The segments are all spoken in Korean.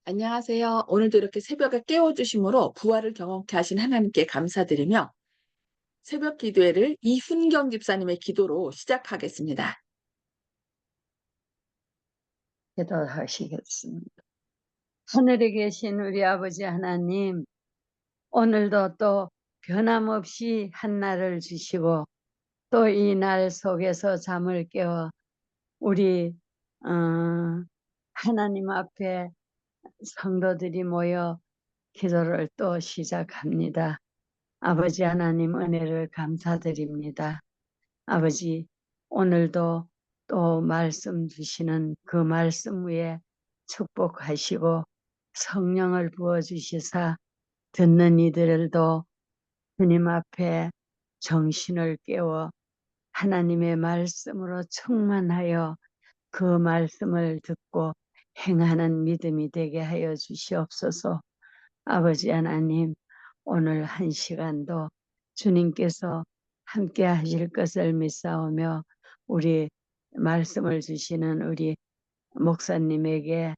안녕하세요. 오늘도 이렇게 새벽에 깨워주심으로 부활을 경험케 하신 하나님께 감사드리며 새벽 기도회를 이훈경 집사님의 기도로 시작하겠습니다. 기도하시겠습니다. 하늘에 계신 우리 아버지 하나님, 오늘도 또 변함없이 한날을 주시고 또 이 날 속에서 잠을 깨워 우리 하나님 앞에 성도들이 모여 기도를 또 시작합니다. 아버지 하나님 은혜를 감사드립니다. 아버지, 오늘도 또 말씀 주시는 그 말씀 위에 축복하시고 성령을 부어주시사 듣는 이들도 주님 앞에 정신을 깨워 하나님의 말씀으로 충만하여 그 말씀을 듣고 행하는 믿음이 되게 하여 주시옵소서. 아버지 하나님, 오늘 한 시간도 주님께서 함께 하실 것을 믿사오며 우리 말씀을 주시는 우리 목사님에게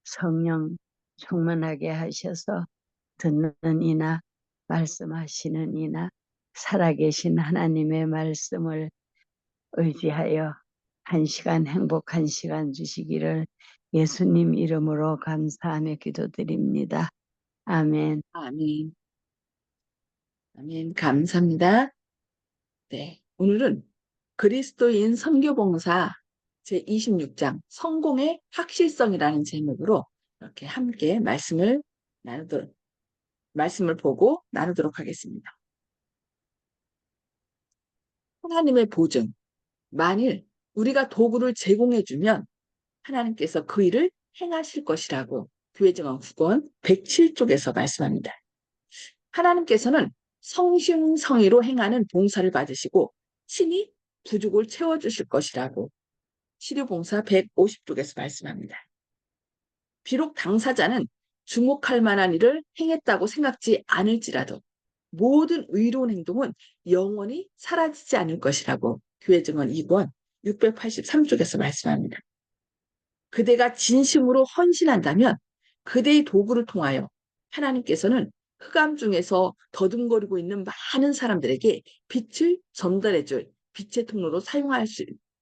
성령 충만하게 하셔서 듣는 이나 말씀하시는 이나 살아계신 하나님의 말씀을 의지하여 한 시간 행복한 시간 주시기를 예수님 이름으로 감사하며 기도드립니다. 아멘. 아멘. 아멘. 감사합니다. 네. 오늘은 그리스도인 선교봉사 제26장 성공의 확실성이라는 제목으로 이렇게 함께 말씀을 보고 나누도록 하겠습니다. 하나님의 보증. 만일 우리가 도구를 제공해주면 하나님께서 그 일을 행하실 것이라고 교회증언 9권 107쪽에서 말씀합니다. 하나님께서는 성심성의로 행하는 봉사를 받으시고 친히 부족을 채워주실 것이라고 치료봉사 150쪽에서 말씀합니다. 비록 당사자는 주목할 만한 일을 행했다고 생각지 않을지라도 모든 의로운 행동은 영원히 사라지지 않을 것이라고 교회증언 2권 683쪽에서 말씀합니다. 그대가 진심으로 헌신한다면 그대의 도구를 통하여 하나님께서는 흑암 중에서 더듬거리고 있는 많은 사람들에게 빛을 전달해줄 빛의 통로로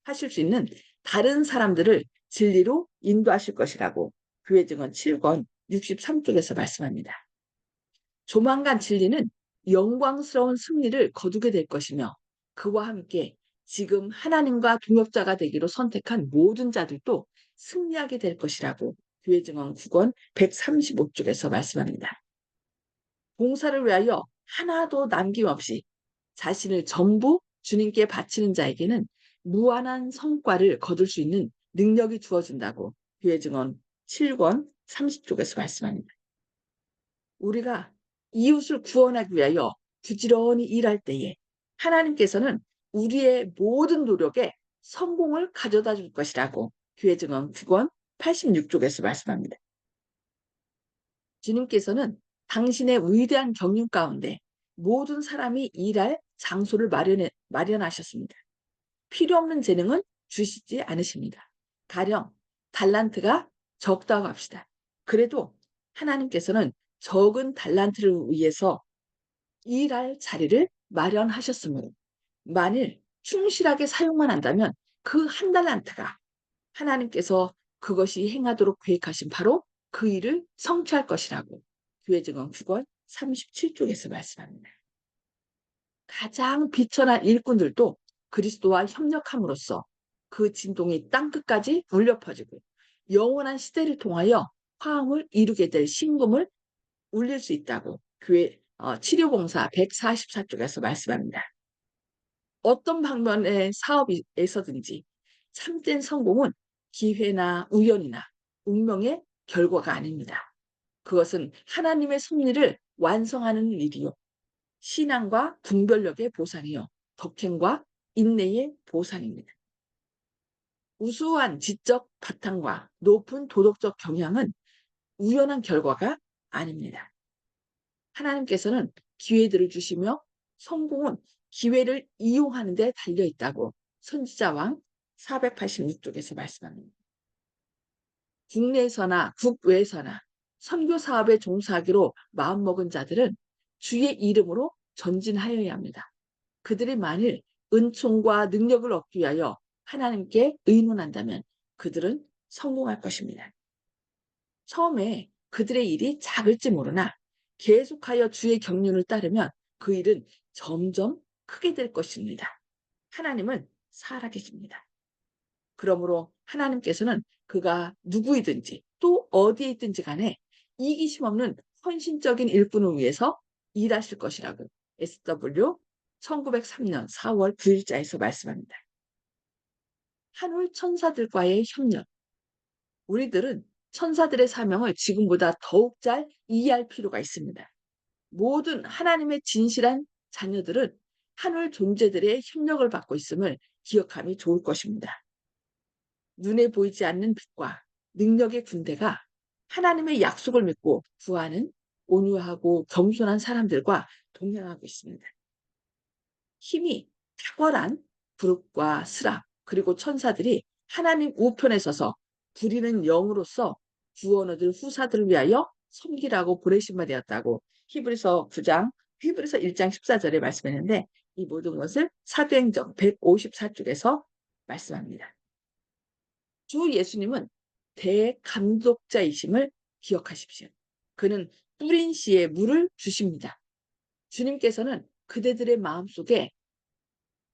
하실 수 있는 다른 사람들을 진리로 인도하실 것이라고 교회증언 7권 63쪽에서 말씀합니다. 조만간 진리는 영광스러운 승리를 거두게 될 것이며 그와 함께 지금 하나님과 동역자가 되기로 선택한 모든 자들도 승리하게 될 것이라고 교회증언 9권 135쪽에서 말씀합니다. 봉사를 위하여 하나도 남김없이 자신을 전부 주님께 바치는 자에게는 무한한 성과를 거둘 수 있는 능력이 주어진다고 교회증언 7권 30쪽에서 말씀합니다. 우리가 이웃을 구원하기 위하여 부지런히 일할 때에 하나님께서는 우리의 모든 노력에 성공을 가져다 줄 것이라고 교회증언 9권 86쪽에서 말씀합니다. 주님께서는 당신의 위대한 경륜 가운데 모든 사람이 일할 장소를 마련하셨습니다. 필요 없는 재능은 주시지 않으십니다. 가령 달란트가 적다고 합시다. 그래도 하나님께서는 적은 달란트를 위해서 일할 자리를 마련하셨으므로 만일 충실하게 사용만 한다면 그 한 달란트가 하나님께서 그것이 행하도록 계획하신 바로 그 일을 성취할 것이라고 교회증언 9권 37쪽에서 말씀합니다. 가장 비천한 일꾼들도 그리스도와 협력함으로써 그 진동이 땅끝까지 울려 퍼지고 영원한 시대를 통하여 화음을 이루게 될 신금을 울릴 수 있다고 치료봉사 144쪽에서 말씀합니다. 어떤 방면의 사업에서든지 참된 성공은 기회나 우연이나 운명의 결과가 아닙니다. 그것은 하나님의 섭리를 완성하는 일이요. 신앙과 분별력의 보상이요. 덕행과 인내의 보상입니다. 우수한 지적 바탕과 높은 도덕적 경향은 우연한 결과가 아닙니다. 하나님께서는 기회들을 주시며 성공은 기회를 이용하는 데 달려 있다고 선지자왕 486쪽에서 말씀합니다. 국내에서나 국외에서나 선교 사업에 종사하기로 마음먹은 자들은 주의 이름으로 전진하여야 합니다. 그들이 만일 은총과 능력을 얻기 위하여 하나님께 의논한다면 그들은 성공할 것입니다. 처음에 그들의 일이 작을지 모르나 계속하여 주의 경륜을 따르면 그 일은 점점 크게 될 것입니다. 하나님은 살아계십니다. 그러므로 하나님께서는 그가 누구이든지 또 어디에 있든지 간에 이기심 없는 헌신적인 일꾼을 위해서 일하실 것이라고 SW 1903년 4월 9일자에서 말씀합니다. 하늘 천사들과의 협력. 우리들은 천사들의 사명을 지금보다 더욱 잘 이해할 필요가 있습니다. 모든 하나님의 진실한 자녀들은 하늘 존재들의 협력을 받고 있음을 기억함이 좋을 것입니다. 눈에 보이지 않는 빛과 능력의 군대가 하나님의 약속을 믿고 구하는 온유하고 겸손한 사람들과 동행하고 있습니다. 힘이 탁월한 부룩과 스랍 그리고 천사들이 하나님 우편에 서서 부리는 영으로서 구원 얻을 후사들을 위하여 섬기라고 보내신 바 되었다고 히브리서 1장 14절에 말씀했는데 이 모든 것을 사도행전 154쪽에서 말씀합니다. 주 예수님은 대감독자이심을 기억하십시오. 그는 뿌린 씨에 물을 주십니다. 주님께서는 그대들의 마음속에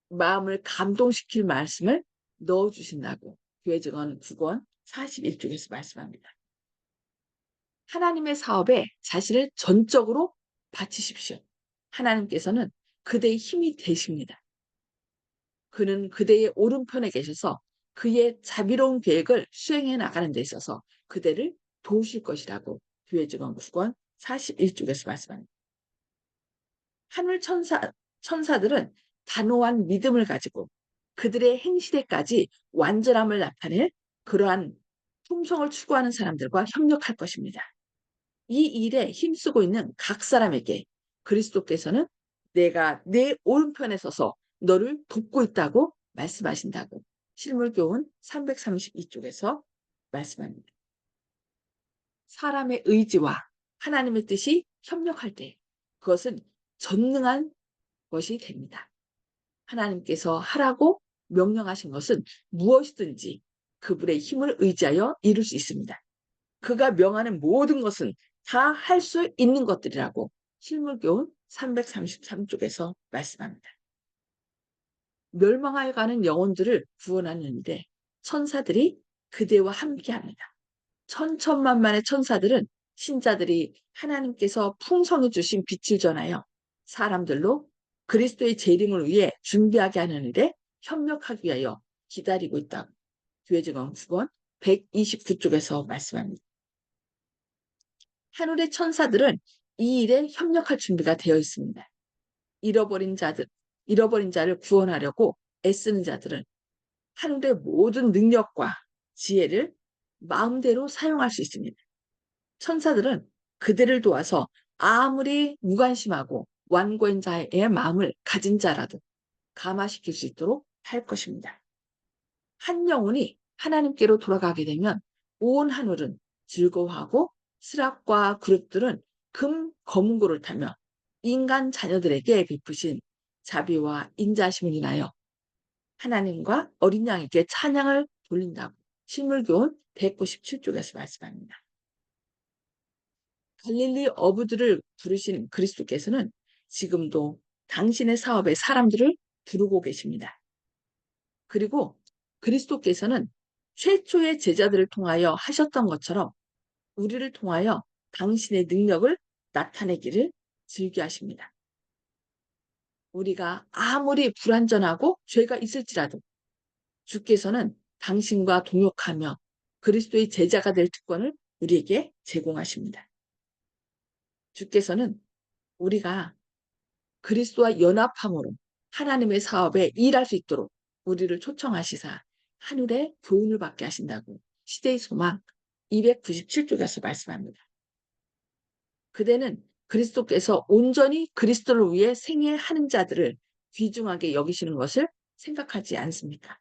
마음을 감동시킬 말씀을 넣어주신다고 교회 증언 9권 41쪽에서 말씀합니다. 하나님의 사업에 자신을 전적으로 바치십시오. 하나님께서는 그대의 힘이 되십니다. 그는 그대의 오른편에 계셔서 그의 자비로운 계획을 수행해 나가는 데 있어서 그대를 도우실 것이라고 교회 증언 9권 41쪽에서 말씀합니다. 하늘 천사들은 단호한 믿음을 가지고 그들의 행실에까지 완전함을 나타낼 그러한 품성을 추구하는 사람들과 협력할 것입니다. 이 일에 힘쓰고 있는 각 사람에게 그리스도께서는 내가 내 오른편에 서서 너를 돕고 있다고 말씀하신다고 실물교훈 332쪽에서 말씀합니다. 사람의 의지와 하나님의 뜻이 협력할 때 그것은 전능한 것이 됩니다. 하나님께서 하라고 명령하신 것은 무엇이든지 그분의 힘을 의지하여 이룰 수 있습니다. 그가 명하는 모든 것은 다 할 수 있는 것들이라고 실물교훈 333쪽에서 말씀합니다. 멸망하여 가는 영혼들을 구원하는데 천사들이 그대와 함께합니다. 천천만만의 천사들은 신자들이 하나님께서 풍성히 주신 빛을 전하여 사람들로 그리스도의 재림을 위해 준비하게 하는 일에 협력하기 위하여 기다리고 있다고 교회 증언 9권 129쪽에서 말씀합니다. 하늘의 천사들은 이 일에 협력할 준비가 되어 있습니다. 잃어버린 자를 구원하려고 애쓰는 자들은 하늘의 모든 능력과 지혜를 마음대로 사용할 수 있습니다. 천사들은 그들을 도와서 아무리 무관심하고 완고한 자의 마음을 가진 자라도 감화시킬 수 있도록 할 것입니다. 한 영혼이 하나님께로 돌아가게 되면 온 하늘은 즐거워하고 스락과 그룹들은 금 검은고를 타며 인간 자녀들에게 베푸신 자비와 인자심을 인하여 하나님과 어린 양에게 찬양을 돌린다고 실물교훈 197쪽에서 말씀합니다. 갈릴리 어부들을 부르신 그리스도께서는 지금도 당신의 사업에 사람들을 부르고 계십니다. 그리고 그리스도께서는 최초의 제자들을 통하여 하셨던 것처럼 우리를 통하여 당신의 능력을 나타내기를 즐겨하십니다. 우리가 아무리 불완전하고 죄가 있을지라도 주께서는 당신과 동역하며 그리스도의 제자가 될 특권을 우리에게 제공하십니다. 주께서는 우리가 그리스도와 연합함으로 하나님의 사업에 일할 수 있도록 우리를 초청하시사 하늘의 교훈을 받게 하신다고 시대의 소망 297쪽에서 말씀합니다. 그대는 그리스도께서 온전히 그리스도를 위해 생애하는 자들을 귀중하게 여기시는 것을 생각하지 않습니까?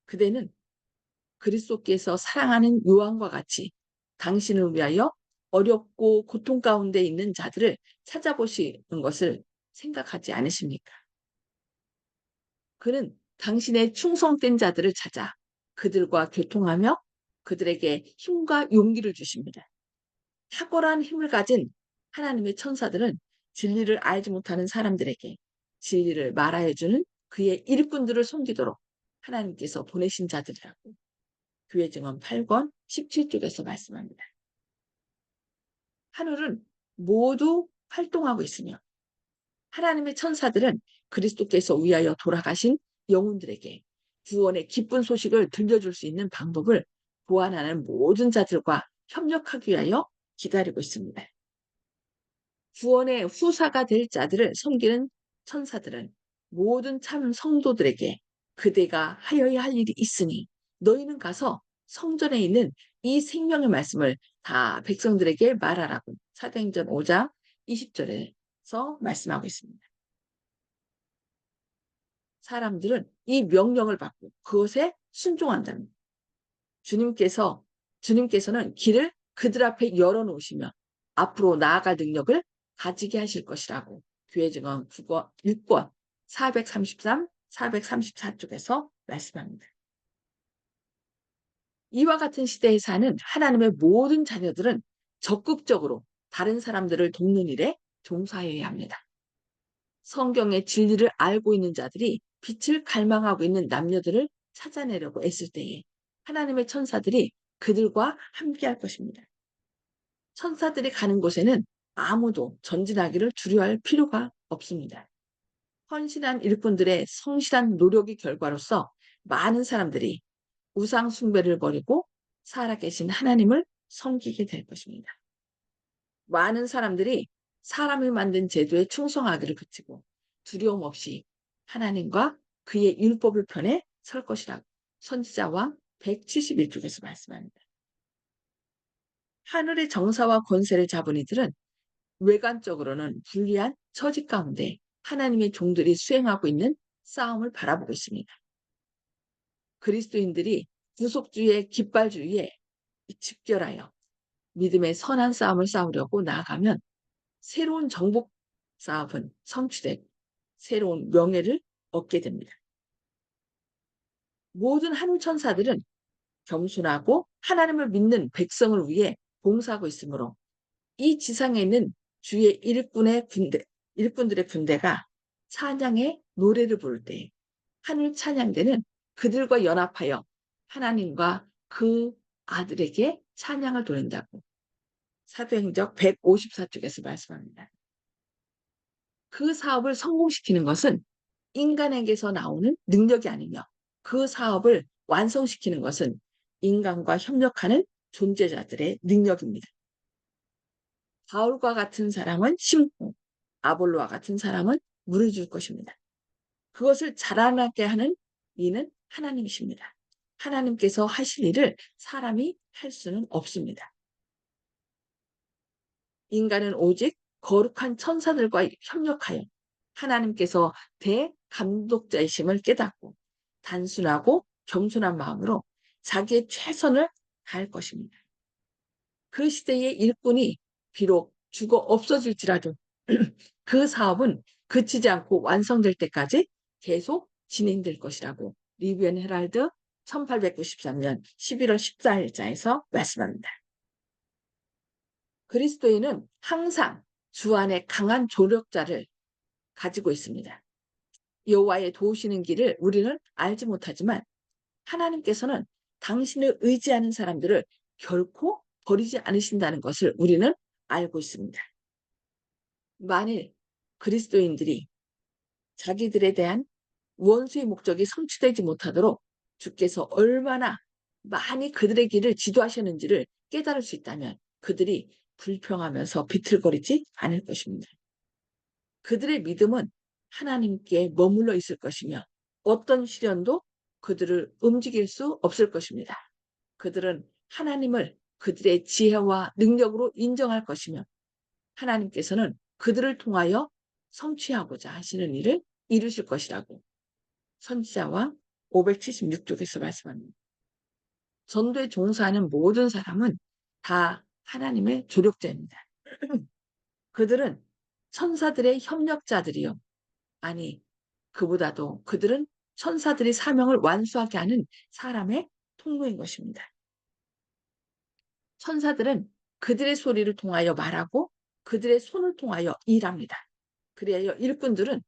그대는 그리스도께서 사랑하는 요한과 같이 당신을 위하여 어렵고 고통 가운데 있는 자들을 찾아보시는 것을 생각하지 않으십니까? 그는 당신의 충성된 자들을 찾아 그들과 교통하며 그들에게 힘과 용기를 주십니다. 탁월한 힘을 가진 하나님의 천사들은 진리를 알지 못하는 사람들에게 진리를 말하여주는 그의 일꾼들을 섬기도록 하나님께서 보내신 자들이라고 교회 증언 8권 17쪽에서 말씀합니다. 하늘은 모두 활동하고 있으며 하나님의 천사들은 그리스도께서 위하여 돌아가신 영혼들에게 구원의 기쁜 소식을 들려줄 수 있는 방법을 보완하는 모든 자들과 협력하기 위하여 기다리고 있습니다. 구원의 후사가 될 자들을 섬기는 천사들은 모든 참 성도들에게 그대가 하여야 할 일이 있으니 너희는 가서 성전에 있는 이 생명의 말씀을 다 백성들에게 말하라고 사도행전 5장 20절에서 말씀하고 있습니다. 사람들은 이 명령을 받고 그것에 순종한다는 주님께서는 길을 그들 앞에 열어놓으시며 앞으로 나아갈 능력을 가지게 하실 것이라고 교회 증언 1권 433, 434쪽에서 말씀합니다. 이와 같은 시대에 사는 하나님의 모든 자녀들은 적극적으로 다른 사람들을 돕는 일에 종사해야 합니다. 성경의 진리를 알고 있는 자들이 빛을 갈망하고 있는 남녀들을 찾아내려고 애쓸 때에 하나님의 천사들이 그들과 함께할 것입니다. 천사들이 가는 곳에는 아무도 전진하기를 두려워할 필요가 없습니다. 헌신한 일꾼들의 성실한 노력의 결과로서 많은 사람들이 우상 숭배를 버리고 살아계신 하나님을 섬기게 될 것입니다. 많은 사람들이 사람이 만든 제도에 충성하기를 그치고 두려움 없이 하나님과 그의 율법을 편에 설 것이라고 선지자와 171쪽에서 말씀합니다. 하늘의 정사와 권세를 잡은 이들은 외관적으로는 불리한 처지 가운데 하나님의 종들이 수행하고 있는 싸움을 바라보고 있습니다. 그리스도인들이 구속주의 깃발주의에 집결하여 믿음의 선한 싸움을 싸우려고 나아가면 새로운 정복 사업은 성취되고 새로운 명예를 얻게 됩니다. 모든 하늘 천사들은 겸손하고 하나님을 믿는 백성을 위해 봉사하고 있으므로 이 지상에 있는 주의 일꾼들의 군대가 찬양의 노래를 부를 때 하늘 찬양대는 그들과 연합하여 하나님과 그 아들에게 찬양을 돌린다고 사도행전 154쪽에서 말씀합니다. 그 사업을 성공시키는 것은 인간에게서 나오는 능력이 아니며 그 사업을 완성시키는 것은 인간과 협력하는 존재자들의 능력입니다. 바울과 같은 사람은 심고 아볼로와 같은 사람은 물을 줄 것입니다. 그것을 자라나게 하는 이는 하나님이십니다. 하나님께서 하실 일을 사람이 할 수는 없습니다. 인간은 오직 거룩한 천사들과 협력하여 하나님께서 대감독자이심을 깨닫고 단순하고 겸손한 마음으로 자기의 최선을 다할 것입니다. 그 시대의 일꾼이 비록 죽어 없어질지라도 그 사업은 그치지 않고 완성될 때까지 계속 진행될 것이라고 리비언 헤랄드 1893년 11월 14일자에서 말씀합니다. 그리스도인은 항상 주 안에 강한 조력자를 가지고 있습니다. 여호와의 도우시는 길을 우리는 알지 못하지만 하나님께서는 당신을 의지하는 사람들을 결코 버리지 않으신다는 것을 우리는 알고 있습니다. 만일 그리스도인들이 자기들에 대한 원수의 목적이 성취되지 못하도록 주께서 얼마나 많이 그들의 길을 지도하셨는지를 깨달을 수 있다면 그들이 불평하면서 비틀거리지 않을 것입니다. 그들의 믿음은 하나님께 머물러 있을 것이며 어떤 시련도 그들을 움직일 수 없을 것입니다. 그들은 하나님을 그들의 지혜와 능력으로 인정할 것이며 하나님께서는 그들을 통하여 성취하고자 하시는 일을 이루실 것이라고 선지자와 576쪽에서 말씀합니다. 전도에 종사하는 모든 사람은 다 하나님의 조력자입니다. 그들은 천사들의 협력자들이요. 아니, 그보다도 그들은 천사들이 사명을 완수하게 하는 사람의 통로인 것입니다. 천사들은 그들의 소리를 통하여 말하고 그들의 손을 통하여 일합니다. 그래야 일꾼들은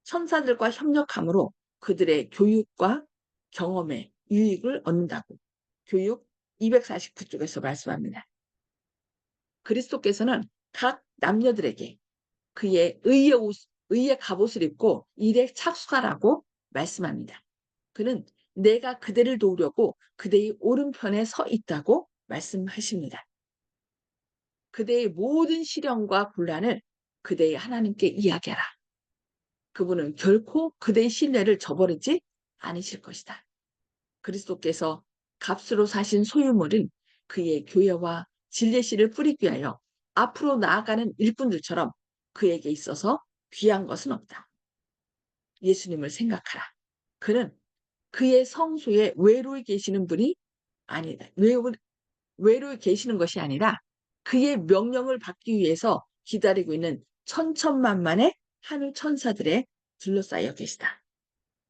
천사들과 협력함으로 그들의 교육과 경험에 유익을 얻는다고 교육 249쪽에서 말씀합니다. 그리스도께서는 각 남녀들에게 그의 의의 갑옷을 입고 일에 착수하라고 말씀합니다. 그는 내가 그대를 도우려고 그대의 오른편에 서 있다고 말씀하십니다. 그대의 모든 시련과 곤란을 그대의 하나님께 이야기하라. 그분은 결코 그대의 신뢰를 저버리지 않으실 것이다. 그리스도께서 값으로 사신 소유물은 그의 교회와 진례씨를 뿌리기 위하여 앞으로 나아가는 일꾼들처럼 그에게 있어서 귀한 것은 없다. 예수님을 생각하라. 그는 그의 성소에 외로이 계시는 분이 아니다. 외로이 계시는 것이 아니라 그의 명령을 받기 위해서 기다리고 있는 천천만만의 하늘 천사들에 둘러싸여 계시다.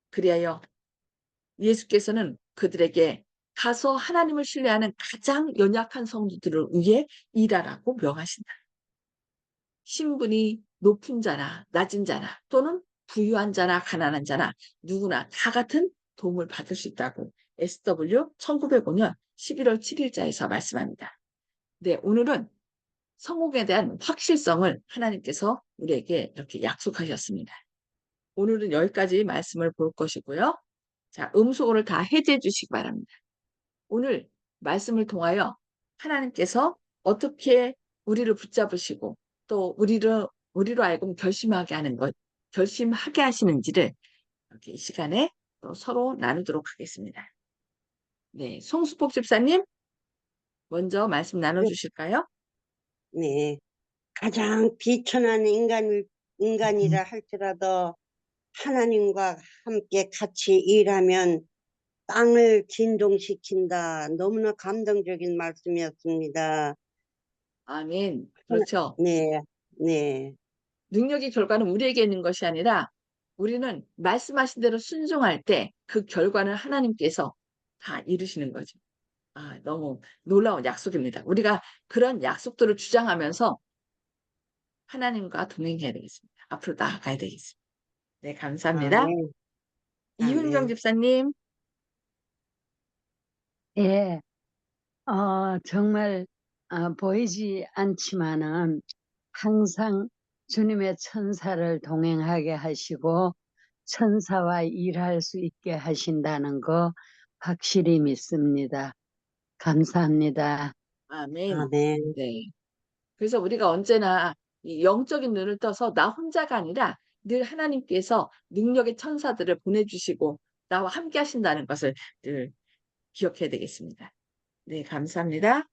그리하여 예수께서는 그들에게 가서 하나님을 신뢰하는 가장 연약한 성도들을 위해 일하라고 명하신다. 신분이 높은 자나 낮은 자나 또는 부유한 자나 가난한 자나 누구나 다 같은 도움을 받을 수 있다고 SW 1905년 11월 7일자에서 말씀합니다. 네, 오늘은 성공에 대한 확실성을 하나님께서 우리에게 이렇게 약속하셨습니다. 오늘은 여기까지 말씀을 볼 것이고요. 자, 음소거를 다 해제해 주시기 바랍니다. 오늘 말씀을 통하여 하나님께서 어떻게 우리를 붙잡으시고 또 우리로 하여금 결심하게 하는 것, 결심하게 하시는지를 이렇게 이 시간에 또 서로 나누도록 하겠습니다. 네, 송수복 집사님 먼저 말씀 나눠주실까요? 네. 가장 비천한 인간이라 할지라도 하나님과 함께 같이 일하면 땅을 진동시킨다. 너무나 감동적인 말씀이었습니다. 아멘. 그렇죠. 네, 네, 능력의 결과는 우리에게 있는 것이 아니라 우리는 말씀하신 대로 순종할 때 그 결과는 하나님께서 다 이루시는 거죠. 아, 너무 놀라운 약속입니다. 우리가 그런 약속들을 주장하면서 하나님과 동행해야 되겠습니다. 앞으로 나아가야 되겠습니다. 네, 감사합니다. 아멘, 이훈경 아멘. 집사님. 예, 정말 보이지 않지만은 항상 주님의 천사를 동행하게 하시고 천사와 일할 수 있게 하신다는 거 확실히 믿습니다. 감사합니다. 아멘. 아멘. 네. 그래서 우리가 언제나 이 영적인 눈을 떠서 나 혼자가 아니라 늘 하나님께서 능력의 천사들을 보내주시고 나와 함께 하신다는 것을 늘 기억해야 되겠습니다. 네, 감사합니다.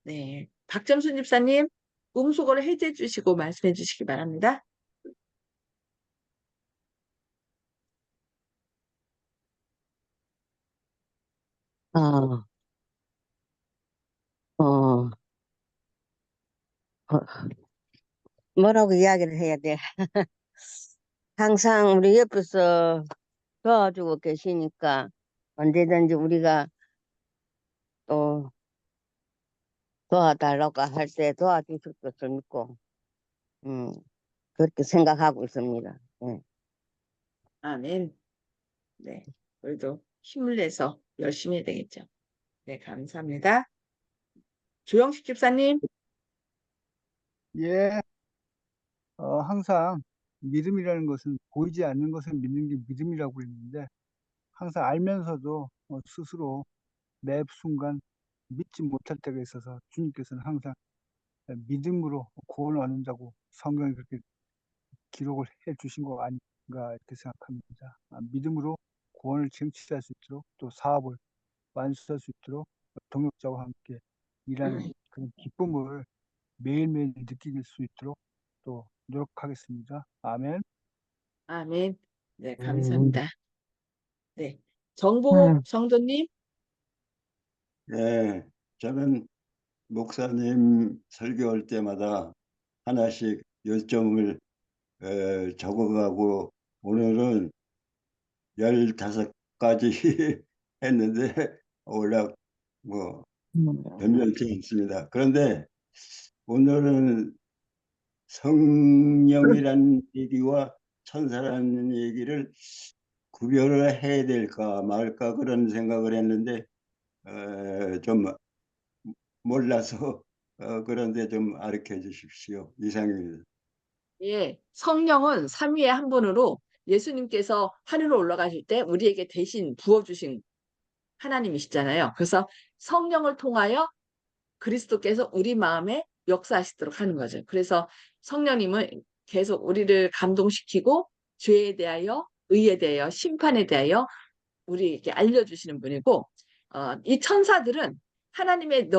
네. 박점순 집사님, 음소거를 해제해 주시고 말씀해 주시기 바랍니다. 어, 어, 어, 뭐라고 이야기를 해야 돼? 항상 우리 옆에서 도와주고 계시니까 언제든지 우리가 또 도와달라고 할 때 도와주실 것을 믿고, 음, 그렇게 생각하고 있습니다. 예. 아멘. 네. 우리도 힘을 내서 열심히 해야 되겠죠. 네, 감사합니다. 조영식 집사님. 예, 항상 믿음이라는 것은 보이지 않는 것을 믿는 게 믿음이라고 했는데 항상 알면서도 스스로 매 순간 믿지 못할 때가 있어서 주님께서는 항상 믿음으로 구원을 얻는다고 성경에 그렇게 기록을 해 주신 거 아닌가 이렇게 생각합니다. 믿음으로 구원을 쟁취할 수 있도록 또 사업을 완수할 수 있도록 동역자와 함께 일하는 그런 기쁨을 매일매일 느낄 수 있도록 또 노력하겠습니다. 아멘. 아멘. 네, 음, 감사합니다. 네. 정보복 음, 성도님. 네, 저는 목사님 설교할 때마다 하나씩 요점을 적어가고 오늘은 15가지 했는데 워낙 뭐 변변치 않습니다. 그런데 오늘은 성령이라는 얘기와 천사라는 얘기를 구별을 해야 될까 말까 그런 생각을 했는데 좀 몰라서 그런데 좀 가르쳐 주십시오. 이상입니다. 예, 성령은 삼위의 한 분으로 예수님께서 하늘로 올라가실 때 우리에게 대신 부어주신 하나님이시잖아요. 그래서 성령을 통하여 그리스도께서 우리 마음에 역사하시도록 하는 거죠. 그래서 성령님은 계속 우리를 감동시키고 죄에 대하여, 의에 대하여, 심판에 대하여 우리에게 알려주시는 분이고, 이 천사들은 하나님의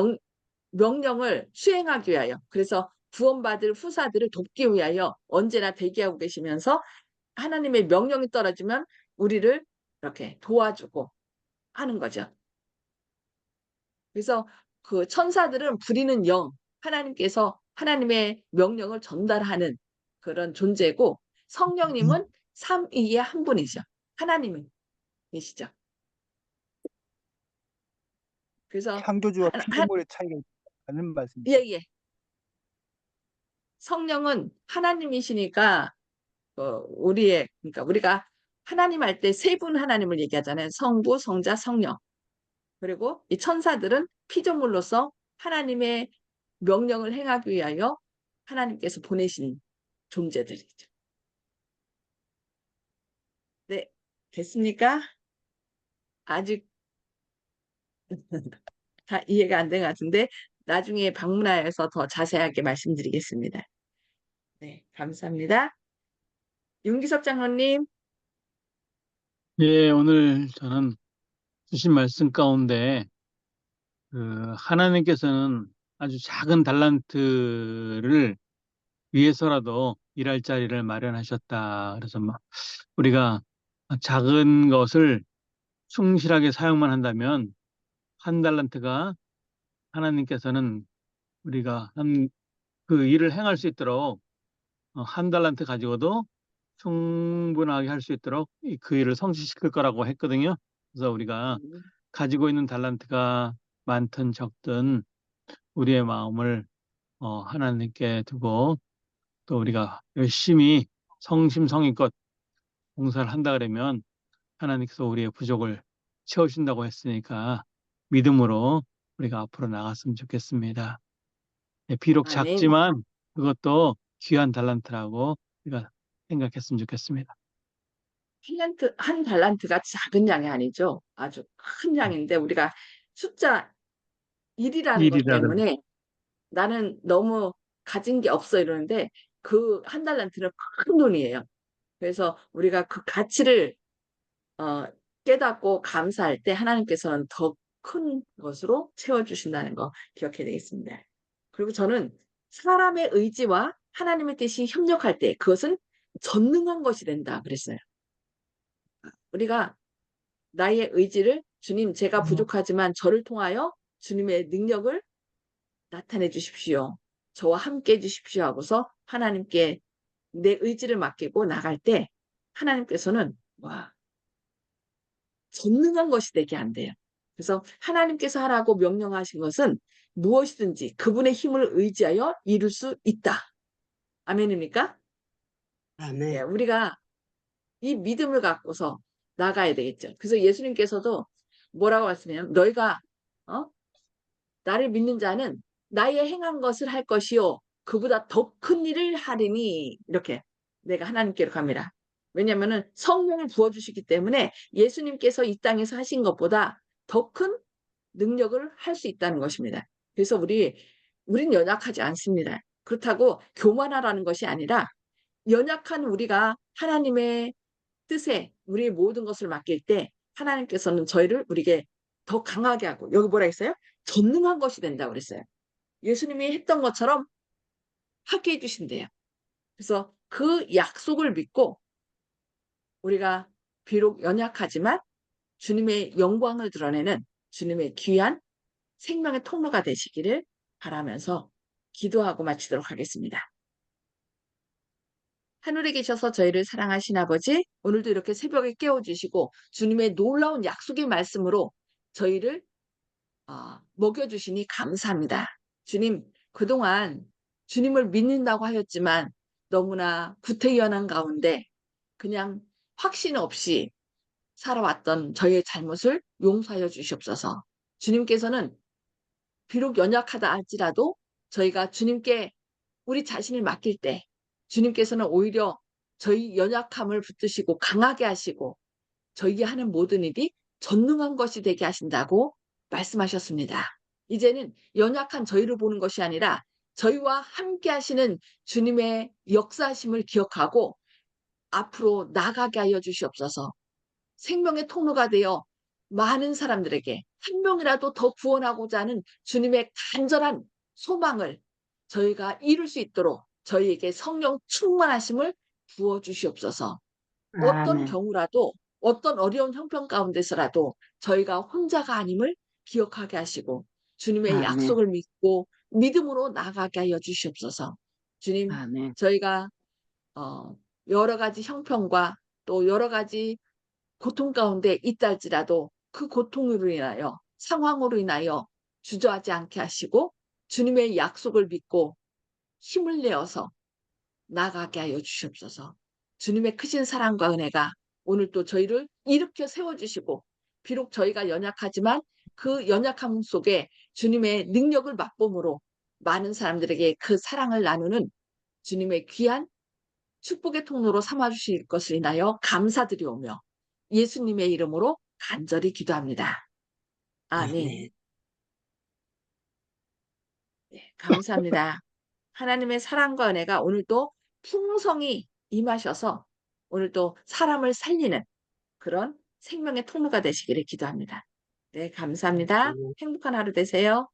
명령을 수행하기 위하여, 그래서 구원받을 후사들을 돕기 위하여 언제나 대기하고 계시면서 하나님의 명령이 떨어지면 우리를 이렇게 도와주고 하는 거죠. 그래서 그 천사들은 부리는 영, 하나님께서 하나님의 명령을 전달하는 그런 존재고, 성령님은 삼위의 한 분이죠. 하나님이시죠. 그래서 창조주와 피조물의 차이가 있다는 말씀이죠. 예, 예. 성령은 하나님이시니까 그러니까 우리가 하나님 할 때 세 분 하나님을 얘기하잖아요. 성부, 성자, 성령. 그리고 이 천사들은 피조물로서 하나님의 명령을 행하기 위하여 하나님께서 보내신 존재들이죠. 네, 됐습니까? 아직 다 이해가 안 된 것 같은데 나중에 방문하여서 더 자세하게 말씀드리겠습니다. 네, 감사합니다. 윤기섭 장로님. 예, 오늘 저는 주신 말씀 가운데 하나님께서는 아주 작은 달란트를 위해서라도 일할 자리를 마련하셨다. 그래서 막 우리가 작은 것을 충실하게 사용만 한다면 한 달란트가 하나님께서는 우리가 그 일을 행할 수 있도록 한 달란트 가지고도 충분하게 할 수 있도록 그 일을 성취시킬 거라고 했거든요. 그래서 우리가 가지고 있는 달란트가 많든 적든 우리의 마음을 하나님께 두고 또 우리가 열심히 성심성의껏 봉사를 한다 그러면 하나님께서 우리의 부족을 채우신다고 했으니까 믿음으로 우리가 앞으로 나갔으면 좋겠습니다. 예, 비록 아멘. 작지만 그것도 귀한 달란트라고 우리가 생각했으면 좋겠습니다. 한 달란트가 작은 양이 아니죠. 아주 큰 양인데 우리가 숫자 1이라는 것 일이라 때문에 나는 너무 가진 게 없어 이러는데 그 한 달란트는 큰 돈이에요. 그래서 우리가 그 가치를 깨닫고 감사할 때 하나님께서는 더 큰 것으로 채워주신다는 거 기억해야 되겠습니다. 그리고 저는 사람의 의지와 하나님의 뜻이 협력할 때 그것은 전능한 것이 된다 그랬어요. 우리가 나의 의지를 주님 제가 부족하지만 저를 통하여 주님의 능력을 나타내 주십시오. 저와 함께 해 주십시오 하고서 하나님께 내 의지를 맡기고 나갈 때 하나님께서는 와 전능한 것이 되게 안 돼요. 그래서 하나님께서 하라고 명령하신 것은 무엇이든지 그분의 힘을 의지하여 이룰 수 있다. 아멘입니까? 예, 아멘. 우리가 이 믿음을 갖고서 나가야 되겠죠. 그래서 예수님께서도 뭐라고 말씀해요? 너희가 나를 믿는 자는 나의 행한 것을 할 것이요 그보다 더 큰 일을 하리니 이렇게 내가 하나님께로 갑니다. 왜냐하면 성령을 부어주시기 때문에 예수님께서 이 땅에서 하신 것보다 더 큰 능력을 할 수 있다는 것입니다. 그래서 우린 연약하지 않습니다. 그렇다고 교만하라는 것이 아니라 연약한 우리가 하나님의 뜻에 우리의 모든 것을 맡길 때 하나님께서는 저희를 우리에게 더 강하게 하고 여기 뭐라 했어요? 전능한 것이 된다고 그랬어요. 예수님이 했던 것처럼 하게 해주신대요. 그래서 그 약속을 믿고 우리가 비록 연약하지만 주님의 영광을 드러내는 주님의 귀한 생명의 통로가 되시기를 바라면서 기도하고 마치도록 하겠습니다. 하늘에 계셔서 저희를 사랑하신 아버지, 오늘도 이렇게 새벽에 깨워주시고 주님의 놀라운 약속의 말씀으로 저희를 먹여주시니 감사합니다. 주님, 그동안 주님을 믿는다고 하였지만 너무나 구태연한 가운데 그냥 확신 없이 살아왔던 저희의 잘못을 용서하여 주시옵소서. 주님께서는 비록 연약하다 할지라도 저희가 주님께 우리 자신을 맡길 때 주님께서는 오히려 저희 연약함을 붙드시고 강하게 하시고 저희가 하는 모든 일이 전능한 것이 되게 하신다고 말씀하셨습니다. 이제는 연약한 저희를 보는 것이 아니라 저희와 함께 하시는 주님의 역사하심을 기억하고 앞으로 나가게 하여 주시옵소서. 생명의 통로가 되어 많은 사람들에게 한 명이라도 더 구원하고자 하는 주님의 간절한 소망을 저희가 이룰 수 있도록 저희에게 성령 충만하심을 부어 주시옵소서. 어떤 아멘. 경우라도 어떤 어려운 형편 가운데서라도 저희가 혼자가 아님을 기억하게 하시고 주님의 아멘. 약속을 믿고 믿음으로 나아가게 하여 주시옵소서. 주님, 아멘. 저희가 여러 가지 형편과 또 여러 가지 고통 가운데 있다 할지라도 그 고통으로 인하여 상황으로 인하여 주저하지 않게 하시고 주님의 약속을 믿고 힘을 내어서 나가게 하여 주시옵소서. 주님의 크신 사랑과 은혜가 오늘 또 저희를 일으켜 세워주시고 비록 저희가 연약하지만 그 연약함 속에 주님의 능력을 맛봄으로 많은 사람들에게 그 사랑을 나누는 주님의 귀한 축복의 통로로 삼아주실 것을 인하여 감사드리오며 예수님의 이름으로 간절히 기도합니다. 아멘. 네, 감사합니다. 하나님의 사랑과 은혜가 오늘도 풍성히 임하셔서 오늘도 사람을 살리는 그런 생명의 통로가 되시기를 기도합니다. 네, 감사합니다. 행복한 하루 되세요.